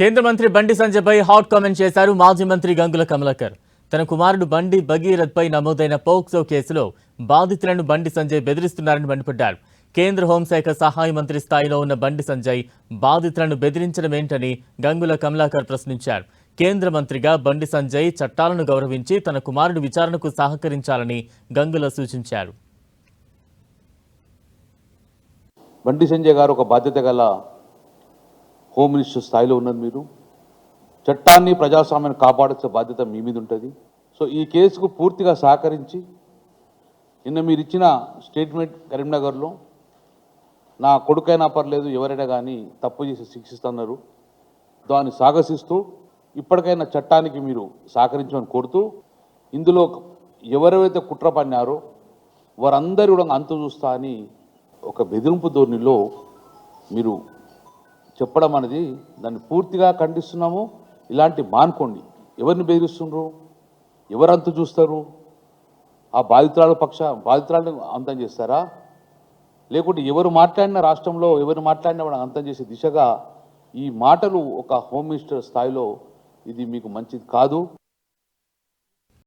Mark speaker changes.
Speaker 1: కేంద్ర మంత్రి బండి సంజయ్పై హాట్ కామెంట్ చేశారు మాజీ మంత్రి గంగుల కమలాకర్. తన కుమారుడు బండి భగీరథ్పై నమోదైన పోక్సో కేసులో బాధితులను బండి సంజయ్ బెదిరిస్తున్నారని మండిపడ్డారు. కేంద్ర హోంశాఖ సహాయ మంత్రి స్థాయిలో ఉన్న బండి సంజయ్ బాధితులను బెదిరించడం ఏంటని గంగుల కమలాకర్ ప్రశ్నించారు. కేంద్ర మంత్రిగా బండి సంజయ్ చట్టాలను గౌరవించి తన కుమారుడు విచారణకు సహకరించాలని గంగుల సూచించారు.
Speaker 2: బండి సంజయ్ గారు ఒక బాధ్యత గల హోమ్ మినిస్టర్ స్థాయిలో ఉన్నది. మీరు చట్టాన్ని ప్రజాస్వామ్యాన్ని కాపాడాల్సిన బాధ్యత మీ మీద ఉంటుంది. సో ఈ కేసుకు పూర్తిగా సహకరించి నిన్న మీరు ఇచ్చిన స్టేట్మెంట్ కరీంనగర్లో నా కొడుకైనా పర్లేదు ఎవరైనా కానీ తప్పు చేసి శిక్షిస్తున్నారు, దాన్ని సాగసిస్తూ ఇప్పటికైనా చట్టానికి మీరు సహకరించమని కోరుతూ, ఇందులో ఎవరైతే కుట్ర పన్నారో వారందరూ కూడా అంతు చూస్తా అని ఒక బెదిరింపు ధోరణిలో మీరు చెప్పడం అనేది దాన్ని పూర్తిగా ఖండిస్తున్నాము. ఇలాంటి మానుకోండి. ఎవరిని బెదిరిస్తుండ్రు, ఎవరంతు చూస్తారు? ఆ బాధితురాలను అంతం చేస్తారా? లేకుంటే ఎవరు మాట్లాడిన రాష్ట్రంలో ఎవరు మాట్లాడినా కూడా అంతం చేసే దిశగా ఈ మాటలు ఒక హోమ్ మినిస్టర్ స్థాయిలో ఇది మీకు మంచిది కాదు.